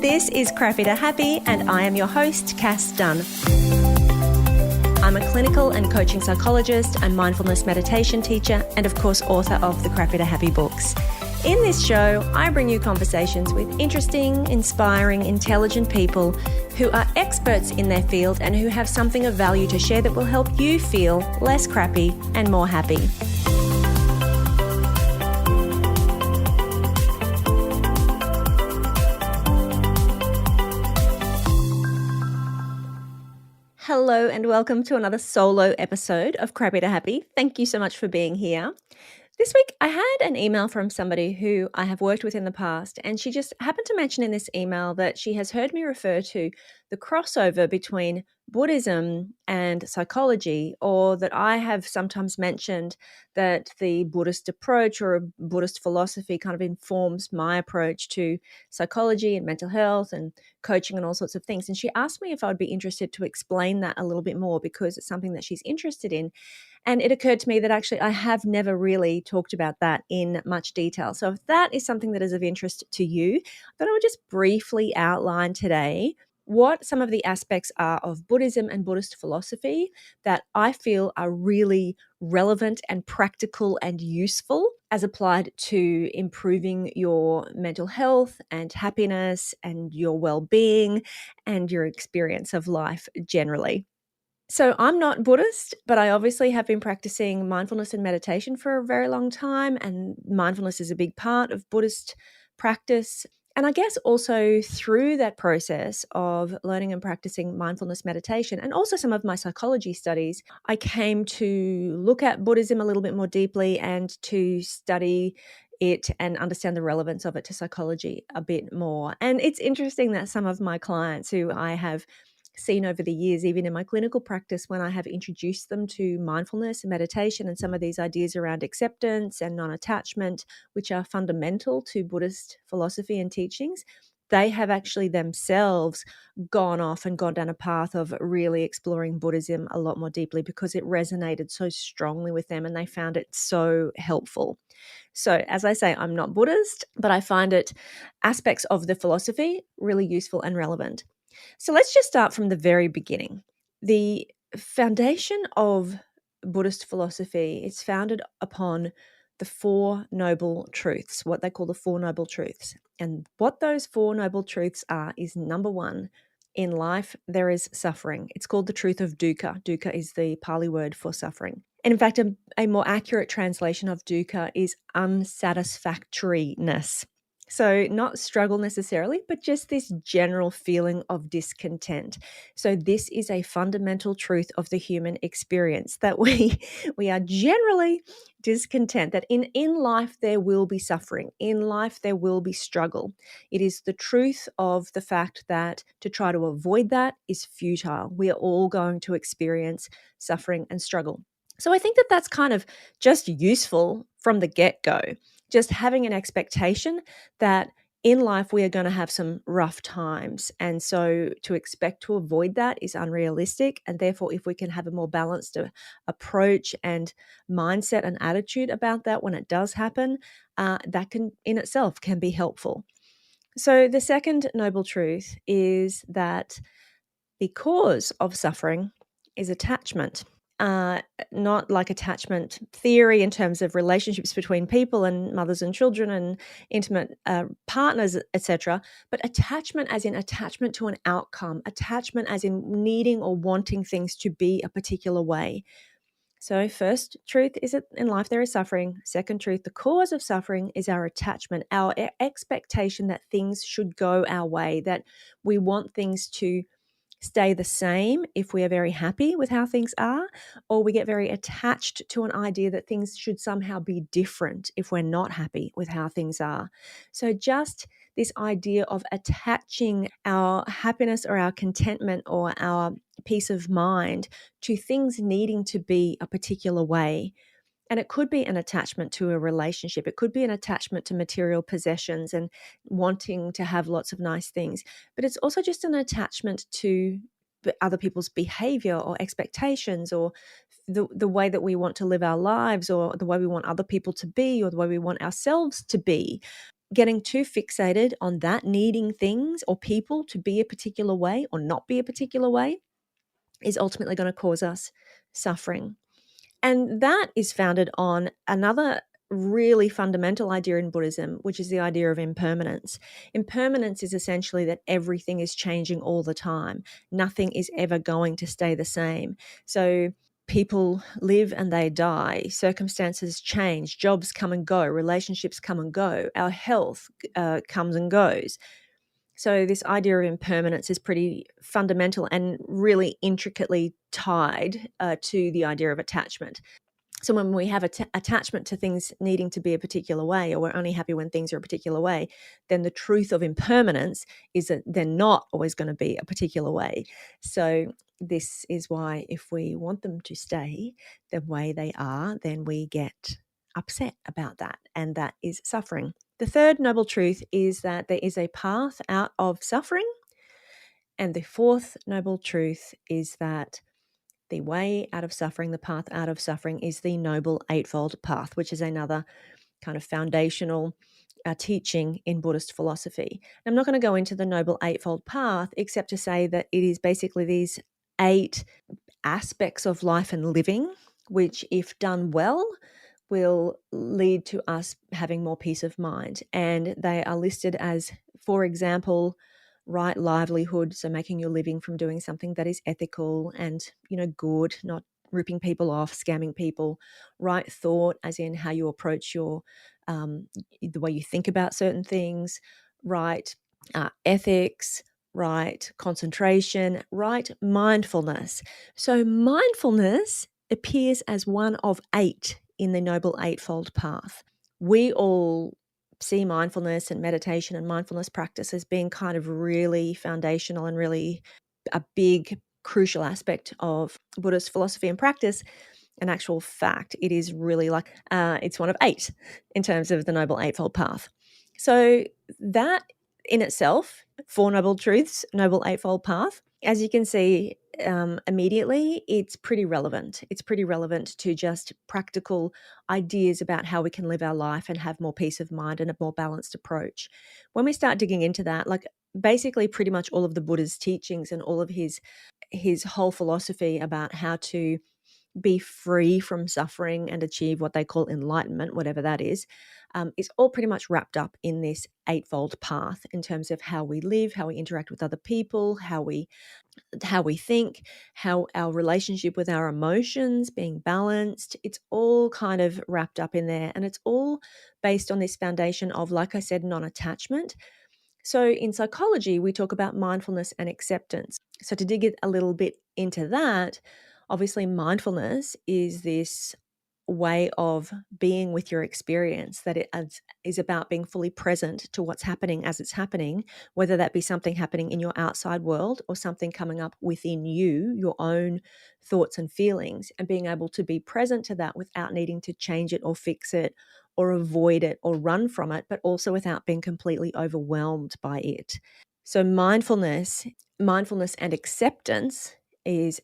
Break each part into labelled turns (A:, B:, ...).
A: This is Crappy to Happy, and I am your host, Cass Dunn. I'm a clinical and coaching psychologist, a mindfulness meditation teacher, and of course, author of the Crappy to Happy books. In this show, I bring you conversations with interesting, inspiring, intelligent people who are experts in their field and who have something of value to share that will help you feel less crappy and more happy. Hello and welcome to another solo episode of Crappy to Happy. Thank you so much for being here. This week I had an email from somebody who I have worked with in the past, and she just happened to mention in this email that she has heard me refer to the crossover between Buddhism and psychology, or that I have sometimes mentioned that the Buddhist approach or a Buddhist philosophy kind of informs my approach to psychology and mental health and coaching and all sorts of things. And she asked me if I would be interested to explain that a little bit more because it's something that she's interested in. And it occurred to me that actually I have never really talked about that in much detail. So if that is something that is of interest to you, then I would just briefly outline today what some of the aspects are of Buddhism and Buddhist philosophy that I feel are really relevant and practical and useful as applied to improving your mental health and happiness and your well-being and your experience of life generally. So I'm not Buddhist, but I obviously have been practicing mindfulness and meditation for a very long time, and mindfulness is a big part of Buddhist practice. And I guess also through that process of learning and practicing mindfulness meditation and also some of my psychology studies, I came to look at Buddhism a little bit more deeply and to study it and understand the relevance of it to psychology a bit more. And it's interesting that some of my clients who I have seen over the years, even in my clinical practice, when I have introduced them to mindfulness and meditation and some of these ideas around acceptance and non-attachment, which are fundamental to Buddhist philosophy and teachings, they have actually themselves gone off and gone down a path of really exploring Buddhism a lot more deeply because it resonated so strongly with them and they found it so helpful. So as I say, I'm not Buddhist, but I find it aspects of the philosophy really useful and relevant. So let's just start from the very beginning. The foundation of Buddhist philosophy is founded upon the Four Noble Truths, what they call the Four Noble Truths. And what those Four Noble Truths are is, number one, in life there is suffering. It's called the truth of dukkha. Dukkha is the Pali word for suffering. And in fact, a more accurate translation of dukkha is unsatisfactoriness. So not struggle necessarily, but just this general feeling of discontent. So this is a fundamental truth of the human experience, that we are generally discontent, that in life there will be suffering. In life there will be struggle. It is the truth of the fact that to try to avoid that is futile. We are all going to experience suffering and struggle. So I think that that's kind of just useful from the get-go. Just having an expectation that in life we are going to have some rough times. And so to expect to avoid that is unrealistic. And therefore, if we can have a more balanced approach and mindset and attitude about that when it does happen, that can in itself can be helpful. So the second noble truth is that the cause of suffering is attachment. Not like attachment theory in terms of relationships between people and mothers and children and intimate partners, etc., but attachment as in attachment to an outcome, attachment as in needing or wanting things to be a particular way. So first truth is that in life there is suffering. Second truth, the cause of suffering is our attachment, our expectation that things should go our way, that we want things to stay the same if we are very happy with how things are, or we get very attached to an idea that things should somehow be different if we're not happy with how things are. So just this idea of attaching our happiness or our contentment or our peace of mind to things needing to be a particular way. And it could be an attachment to a relationship. It could be an attachment to material possessions and wanting to have lots of nice things. But it's also just an attachment to other people's behavior or expectations or the way that we want to live our lives or the way we want other people to be or the way we want ourselves to be. getting too fixated on that needing things or people to be a particular way or not be a particular way is ultimately going to cause us suffering. And that is founded on another really fundamental idea in Buddhism, which is the idea of impermanence. Impermanence is essentially that everything is changing all the time. Nothing is ever going to stay the same. So people live and they die. Circumstances change. Jobs come and go. Relationships come and go. Our health comes and goes. So this idea of impermanence is pretty fundamental and really intricately tied to the idea of attachment. So when we have attachment to things needing to be a particular way, or we're only happy when things are a particular way, then the truth of impermanence is that they're not always going to be a particular way. So this is why if we want them to stay the way they are, then we get upset about that, and that is suffering. The third noble truth is that there is a path out of suffering. And the fourth noble truth is that the way out of suffering, the path out of suffering, is the Noble Eightfold Path, which is another kind of foundational teaching in Buddhist philosophy. I'm not going to go into the Noble Eightfold Path except to say that it is basically these 8 aspects of life and living, which, if done well, will lead to us having more peace of mind. And they are listed as, for example, right livelihood, so making your living from doing something that is ethical and, good, not ripping people off, scamming people. Right thought, as in how you approach the way you think about certain things. Right ethics. Right concentration. Right mindfulness. So mindfulness appears as one of 8 in the Noble Eightfold Path. We all see mindfulness and meditation and mindfulness practice as being kind of really foundational and really a big, crucial aspect of Buddhist philosophy and practice. In actual fact, it is really like it's one of 8 in terms of the Noble Eightfold Path. So that in itself, 4 Noble Truths, Noble Eightfold Path, as you can see immediately, it's pretty relevant. It's pretty relevant to just practical ideas about how we can live our life and have more peace of mind and a more balanced approach. When we start digging into that, like basically pretty much all of the Buddha's teachings and all of his whole philosophy about how to be free from suffering and achieve what they call enlightenment, whatever that is all pretty much wrapped up in this eightfold path in terms of how we live, how we interact with other people, how we think, how our relationship with our emotions being balanced. It's all kind of wrapped up in there, and it's all based on this foundation of, like I said, non-attachment. So in psychology, we talk about mindfulness and acceptance. So to dig it a little bit into that, obviously mindfulness is this way of being with your experience, that it is about being fully present to what's happening as it's happening, whether that be something happening in your outside world or something coming up within you, your own thoughts and feelings, and being able to be present to that without needing to change it or fix it or avoid it or run from it, but also without being completely overwhelmed by it. So mindfulness and acceptance is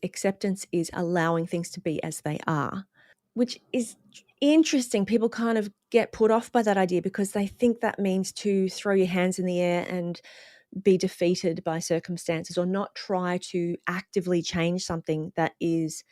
A: allowing things to be as they are, which is interesting. People kind of get put off by that idea because they think that means to throw your hands in the air and be defeated by circumstances, or not try to actively change something that is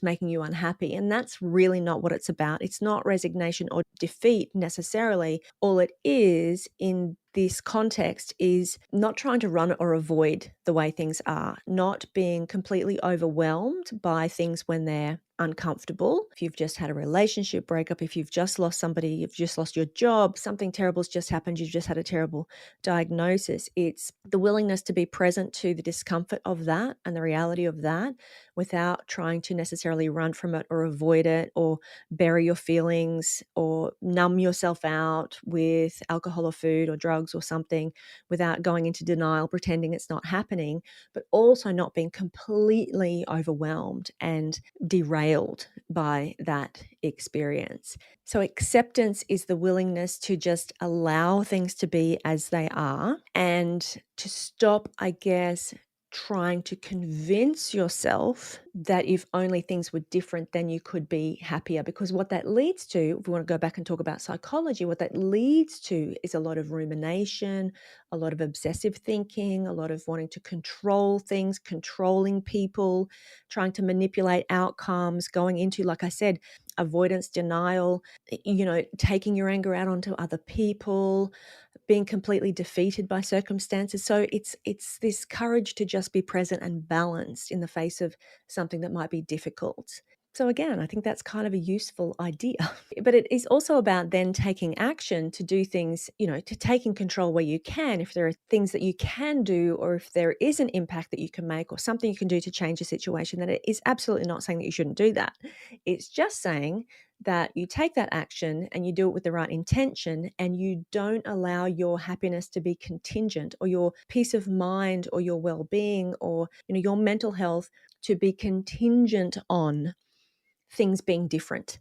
A: making you unhappy. And that's really not what it's about. It's not resignation or defeat necessarily. All it is in this context is not trying to run or avoid the way things are, not being completely overwhelmed by things when they're uncomfortable. If you've just had a relationship breakup, if you've just lost somebody, you've just lost your job, something terrible's just happened, you've just had a terrible diagnosis, it's the willingness to be present to the discomfort of that and the reality of that without trying to necessarily run from it or avoid it or bury your feelings or numb yourself out with alcohol or food or drugs or something, without going into denial, pretending it's not happening, but also not being completely overwhelmed and derailed by that experience. So acceptance is the willingness to just allow things to be as they are and to stop, I guess, trying to convince yourself that if only things were different, then you could be happier. Because what that leads to, if we want to go back and talk about psychology, what that leads to is a lot of rumination, a lot of obsessive thinking, a lot of wanting to control things, controlling people, trying to manipulate outcomes, going into, like I said, avoidance, denial, taking your anger out onto other people, being completely defeated by circumstances. So it's this courage to just be present and balanced in the face of something that might be difficult. So again, I think that's kind of a useful idea. But it is also about then taking action to do things, to taking control where you can. If there are things that you can do, or if there is an impact that you can make, or something you can do to change a situation, then it is absolutely not saying that you shouldn't do that. It's just saying that you take that action and you do it with the right intention, and you don't allow your happiness to be contingent, or your peace of mind, or your well-being, or your mental health to be contingent on things being different.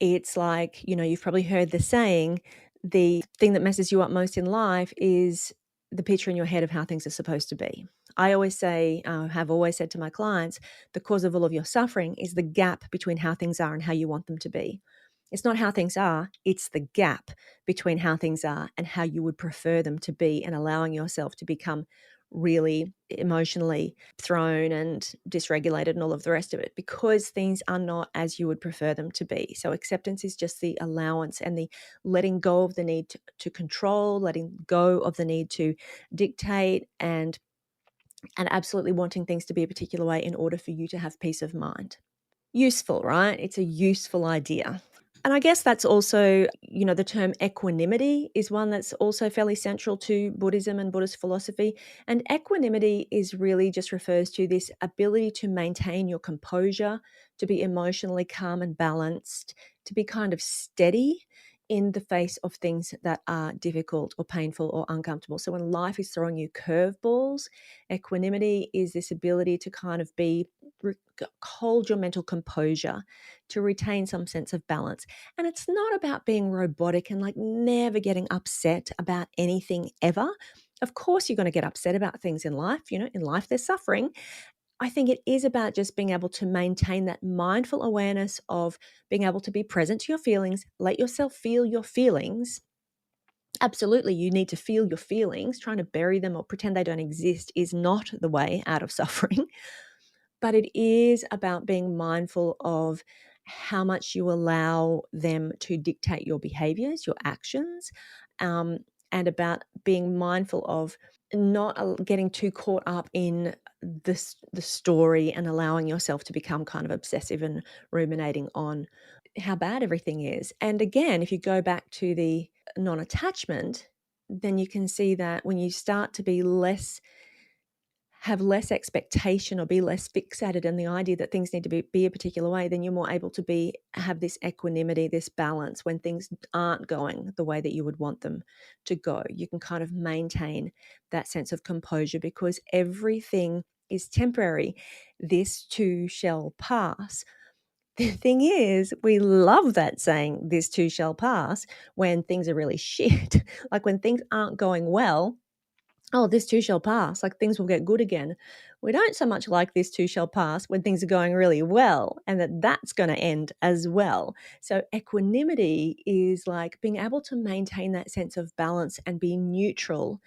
A: It's like, you've probably heard the saying, the thing that messes you up most in life is the picture in your head of how things are supposed to be. I always say, have always said to my clients, the cause of all of your suffering is the gap between how things are and how you want them to be. It's not how things are, it's the gap between how things are and how you would prefer them to be, and allowing yourself to become really emotionally thrown and dysregulated and all of the rest of it, because things are not as you would prefer them to be. So acceptance is just the allowance and the letting go of the need to control, letting go of the need to dictate, and absolutely wanting things to be a particular way in order for you to have peace of mind. Useful, right? It's a useful idea. And I guess that's also, the term equanimity is one that's also fairly central to Buddhism and Buddhist philosophy. And equanimity is really just refers to this ability to maintain your composure, to be emotionally calm and balanced, to be kind of steady in the face of things that are difficult or painful or uncomfortable. So when life is throwing you curveballs, equanimity is this ability to kind of hold your mental composure, to retain some sense of balance. And it's not about being robotic and like never getting upset about anything ever. Of course, you're going to get upset about things in life. In life, there's suffering. I think it is about just being able to maintain that mindful awareness of being able to be present to your feelings, let yourself feel your feelings. Absolutely, you need to feel your feelings. Trying to bury them or pretend they don't exist is not the way out of suffering. But it is about being mindful of how much you allow them to dictate your behaviors, your actions, and about being mindful of not getting too caught up in the story and allowing yourself to become kind of obsessive and ruminating on how bad everything is. And again, if you go back to the non-attachment, then you can see that when you start to have less expectation or be less fixated in the idea that things need to be a particular way, then you're more able to have this equanimity, this balance when things aren't going the way that you would want them to go. You can kind of maintain that sense of composure because everything is temporary. This too shall pass. The thing is, we love that saying, this too shall pass, when things are really shit. Like when things aren't going well, oh, this too shall pass, like things will get good again. We don't so much like this too shall pass when things are going really well and that's going to end as well. So equanimity is like being able to maintain that sense of balance and be neutral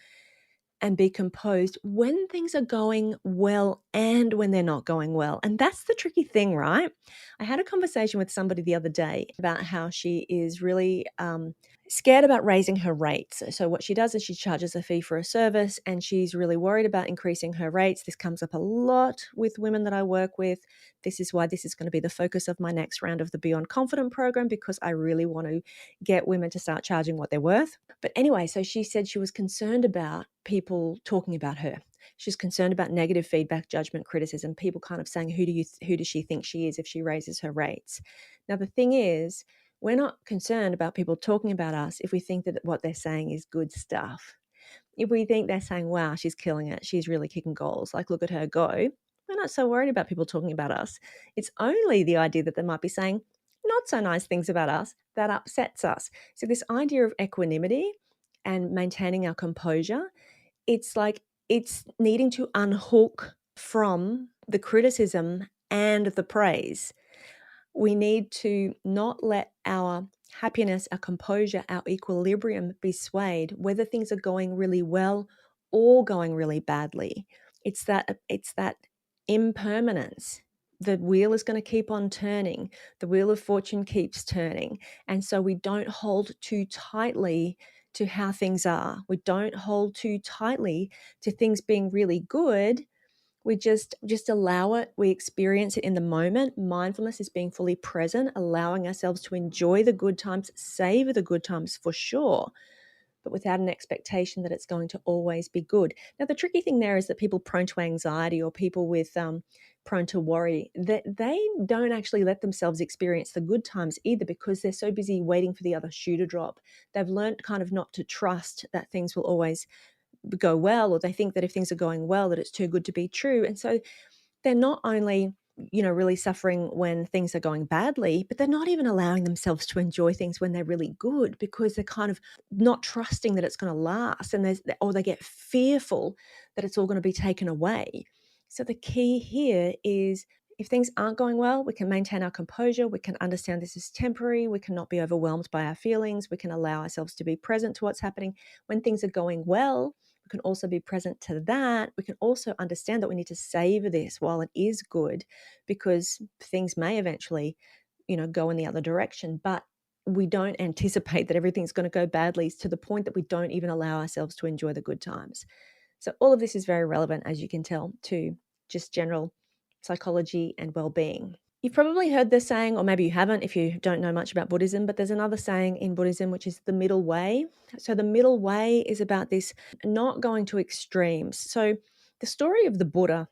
A: and be composed when things are going well and when they're not going well. And that's the tricky thing, right? I had a conversation with somebody the other day about how she is really scared about raising her rates. So what she does is she charges a fee for a service, and she's really worried about increasing her rates. This comes up a lot with women that I work with. This is why this is going to be the focus of my next round of the Beyond Confident program, because I really want to get women to start charging what they're worth. But anyway, so she said she was concerned about people talking about her. She's concerned about negative feedback, judgment, criticism, people kind of saying, who does she think she is if she raises her rates? Now, the thing is, we're not concerned about people talking about us if we think that what they're saying is good stuff. If we think they're saying, wow, she's killing it, she's really kicking goals, like look at her go, we're not so worried about people talking about us. It's only the idea that they might be saying not so nice things about us that upsets us. So this idea of equanimity and maintaining our composure, it's like it's needing to unhook from the criticism and the praise. We need to not let our happiness, our composure, our equilibrium be swayed, whether things are going really well or going really badly. It's that impermanence. The wheel is going to keep on turning. The wheel of fortune keeps turning. And so we don't hold too tightly to how things are. We don't hold too tightly to things being really good. We just allow it. We experience it in the moment. Mindfulness is being fully present, allowing ourselves to enjoy the good times, savor the good times for sure, but without an expectation that it's going to always be good. Now, the tricky thing there is that people prone to anxiety or people with prone to worry, that they don't actually let themselves experience the good times either, because they're so busy waiting for the other shoe to drop. They've learned kind of not to trust that things will always go well, or they think that if things are going well, that it's too good to be true. And so they're not only, really suffering when things are going badly, but they're not even allowing themselves to enjoy things when they're really good, because they're kind of not trusting that it's going to last, and or they get fearful that it's all going to be taken away. So the key here is, if things aren't going well, we can maintain our composure. We can understand this is temporary. We cannot be overwhelmed by our feelings. We can allow ourselves to be present to what's happening. When things are going well, we can also be present to that. We can also understand that we need to savor this while it is good, because things may eventually, go in the other direction. But we don't anticipate that everything's going to go badly to the point that we don't even allow ourselves to enjoy the good times. So all of this is very relevant, as you can tell, to just general psychology and well-being. You've probably heard this saying, or maybe you haven't if you don't know much about Buddhism, but there's another saying in Buddhism, which is the middle way. So the middle way is about this not going to extremes. So the story of the Buddha,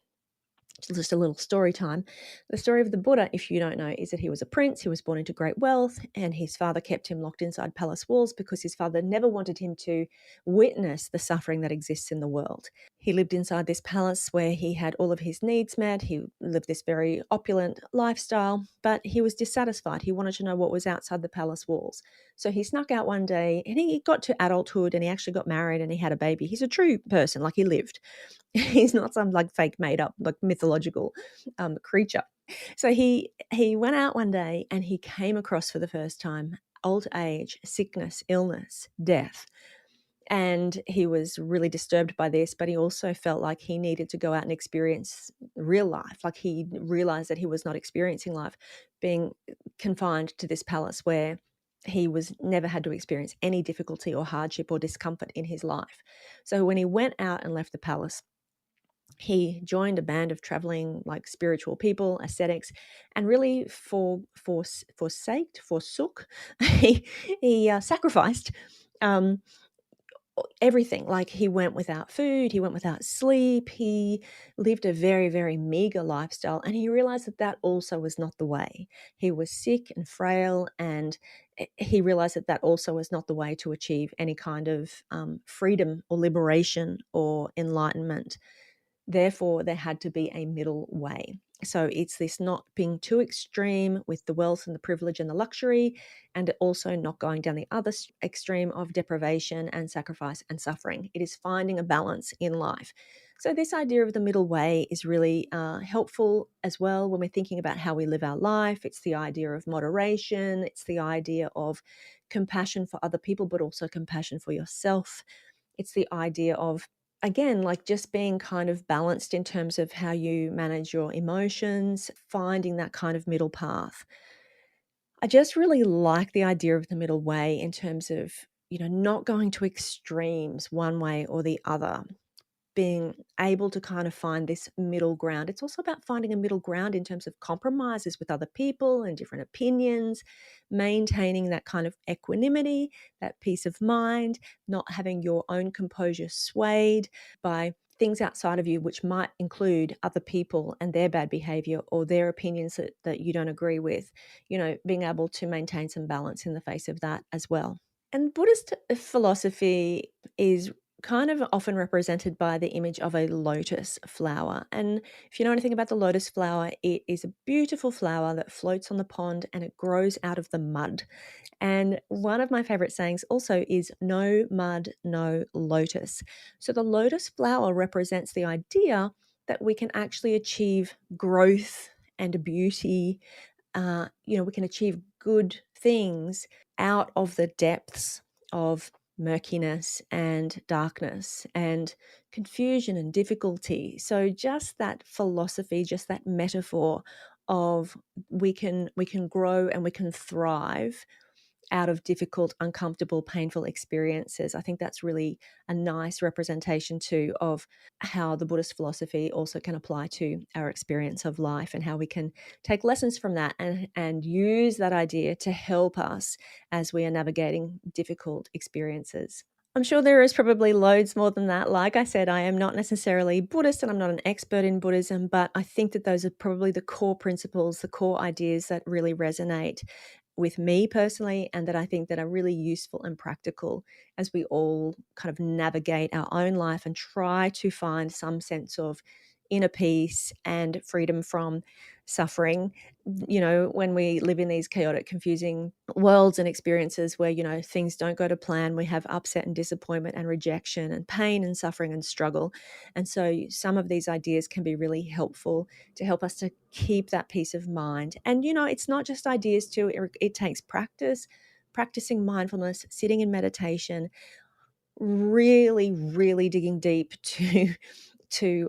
A: just a little story time. The story of the Buddha, if you don't know, is that he was a prince. He was born into great wealth, and his father kept him locked inside palace walls because his father never wanted him to witness the suffering that exists in the world. He lived inside this palace where he had all of his needs met. He lived this very opulent lifestyle, but he was dissatisfied. He wanted to know what was outside the palace walls. So he snuck out one day, and he got to adulthood, and he actually got married, and he had a baby. He's a true person, like he lived. He's not some like fake made up like mythological creature. So he went out one day, and he came across for the first time old age, sickness, illness, death. And he was really disturbed by this, but he also felt like he needed to go out and experience real life. Like he realized that he was not experiencing life, being confined to this palace where he was never had to experience any difficulty or hardship or discomfort in his life. So when he went out and left the palace, he joined a band of traveling like spiritual people, ascetics, and really forsook, he sacrificed everything. Like he went without food, he went without sleep, he lived a very, very meager lifestyle, and he realized that that also was not the way. He was sick and frail, and he realized that that also was not the way to achieve any kind of freedom or liberation or enlightenment. Therefore, there had to be a middle way. So it's this not being too extreme with the wealth and the privilege and the luxury, and also not going down the other extreme of deprivation and sacrifice and suffering. It is finding a balance in life. So this idea of the middle way is really helpful as well when we're thinking about how we live our life. It's the idea of moderation. It's the idea of compassion for other people, but also compassion for yourself. It's the idea of, again, like just being kind of balanced in terms of how you manage your emotions, finding that kind of middle path. I just really like the idea of the middle way in terms of, not going to extremes one way or the other, being able to kind of find this middle ground. It's also about finding a middle ground in terms of compromises with other people and different opinions, maintaining that kind of equanimity, that peace of mind, not having your own composure swayed by things outside of you, which might include other people and their bad behavior or their opinions that you don't agree with, being able to maintain some balance in the face of that as well. And Buddhist philosophy is kind of often represented by the image of a lotus flower. And if you know anything about the lotus flower, it is a beautiful flower that floats on the pond, and it grows out of the mud. And one of my favorite sayings also is no mud, no lotus. So the lotus flower represents the idea that we can actually achieve growth and beauty. We can achieve good things out of the depths of murkiness and darkness and confusion and difficulty. So just that philosophy, just that metaphor of we can grow and we can thrive out of difficult, uncomfortable, painful experiences. I think that's really a nice representation too of how the Buddhist philosophy also can apply to our experience of life, and how we can take lessons from that and use that idea to help us as we are navigating difficult experiences. I'm sure there is probably loads more than that. Like I said, I am not necessarily Buddhist and I'm not an expert in Buddhism, but I think that those are probably the core principles, the core ideas that really resonate with me personally, and that I think that are really useful and practical as we all kind of navigate our own life and try to find some sense of inner peace and freedom from suffering. When we live in these chaotic, confusing worlds and experiences where, things don't go to plan, we have upset and disappointment and rejection and pain and suffering and struggle. And so some of these ideas can be really helpful to help us to keep that peace of mind. And, it's not just ideas too, it takes practice, practicing mindfulness, sitting in meditation, really, really digging deep to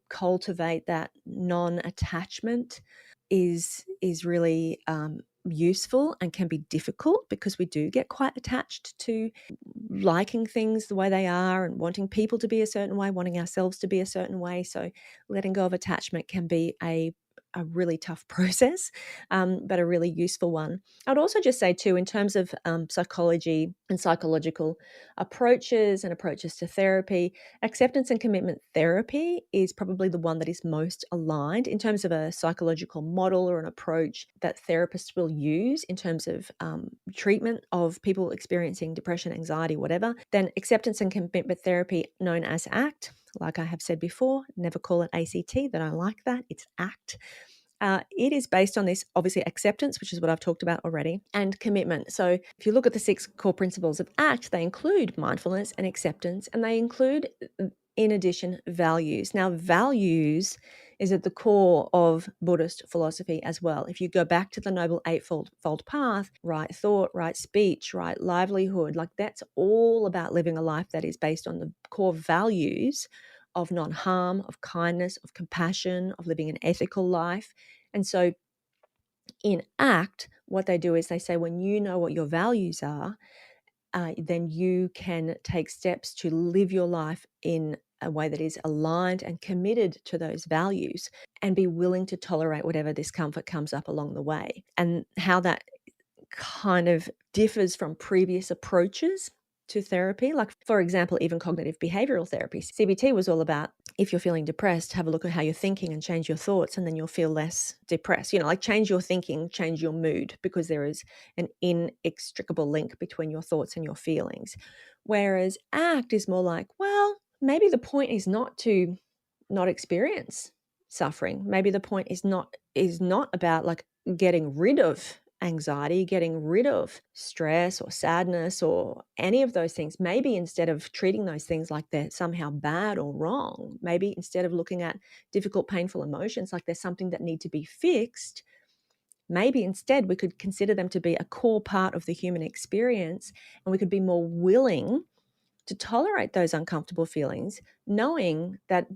A: cultivate that non-attachment is really useful, and can be difficult because we do get quite attached to liking things the way they are and wanting people to be a certain way, wanting ourselves to be a certain way. So letting go of attachment can be a really tough process, but a really useful one. I'd also just say too, in terms of psychology and psychological approaches and approaches to therapy, acceptance and commitment therapy is probably the one that is most aligned in terms of a psychological model or an approach that therapists will use in terms of treatment of people experiencing depression, anxiety, whatever. Then acceptance and commitment therapy, known as ACT, like I have said before, never call it ACT, they don't like that, it's ACT. It is based on this, obviously, acceptance, which is what I've talked about already, and commitment. So if you look at the 6 core principles of ACT, they include mindfulness and acceptance, and they include, in addition, values. Now, values is at the core of Buddhist philosophy as well. If you go back to the Noble Eightfold Path, right thought, right speech, right livelihood, like that's all about living a life that is based on the core values of non-harm, of kindness, of compassion, of living an ethical life. And so in ACT, what they do is they say, when you know what your values are, then you can take steps to live your life in a way that is aligned and committed to those values, and be willing to tolerate whatever discomfort comes up along the way. And how that kind of differs from previous approaches to therapy. Like, for example, even cognitive behavioral therapy. CBT was all about, if you're feeling depressed, have a look at how you're thinking and change your thoughts, and then you'll feel less depressed. Like change your thinking, change your mood, because there is an inextricable link between your thoughts and your feelings. Whereas ACT is more like, well, maybe the point is not to not experience suffering. Maybe the point is not about like getting rid of anxiety, getting rid of stress or sadness or any of those things. Maybe instead of treating those things like they're somehow bad or wrong, maybe instead of looking at difficult, painful emotions like there's something that need to be fixed, maybe instead we could consider them to be a core part of the human experience, and we could be more willing to tolerate those uncomfortable feelings, knowing that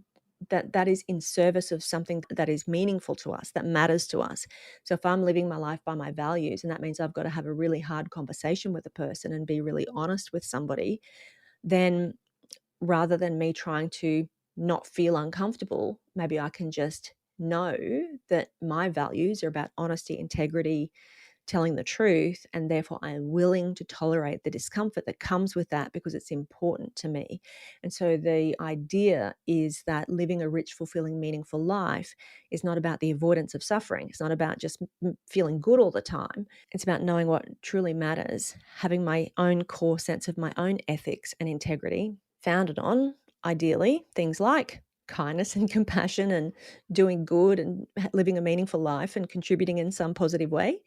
A: is in service of something that is meaningful to us, that matters to us. So if I'm living my life by my values, and that means I've got to have a really hard conversation with a person and be really honest with somebody, then rather than me trying to not feel uncomfortable, maybe I can just know that my values are about honesty, integrity, telling the truth, and therefore I am willing to tolerate the discomfort that comes with that because it's important to me. And so the idea is that living a rich, fulfilling, meaningful life is not about the avoidance of suffering. It's not about just feeling good all the time. It's about knowing what truly matters, having my own core sense of my own ethics and integrity, founded on, ideally, things like kindness and compassion and doing good and living a meaningful life and contributing in some positive way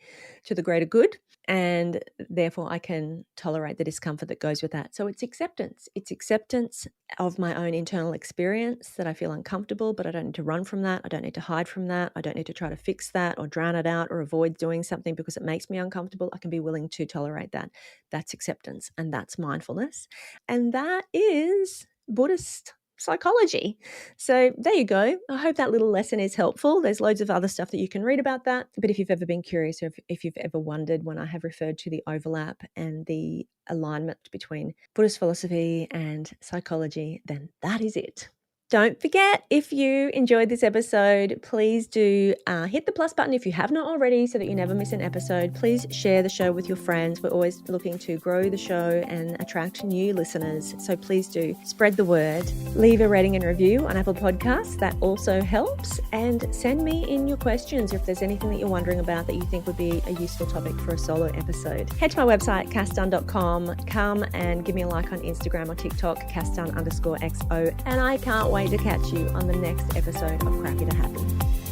A: to the greater good. and therefore I can tolerate the discomfort that goes with that. So it's acceptance. It's acceptance of my own internal experience that I feel uncomfortable, but I don't need to run from that. I don't need to hide from that. I don't need to try to fix that or drown it out or avoid doing something because it makes me uncomfortable. I can be willing to tolerate that. That's acceptance, and that's mindfulness. And that is Buddhist psychology. So there you go. I hope that little lesson is helpful. There's loads of other stuff that you can read about that. But if you've ever been curious, or if you've ever wondered when I have referred to the overlap and the alignment between Buddhist philosophy and psychology, then that is it. Don't forget, if you enjoyed this episode, please do hit the plus button if you have not already so that you never miss an episode. Please share the show with your friends. We're always looking to grow the show and attract new listeners. So please do spread the word. Leave a rating and review on Apple Podcasts. That also helps. And send me in your questions if there's anything that you're wondering about that you think would be a useful topic for a solo episode. Head to my website, cassdunn.com. Come and give me a like on Instagram or TikTok, cassdunn_XO. And I can't wait to catch you on the next episode of Crappy to Happy.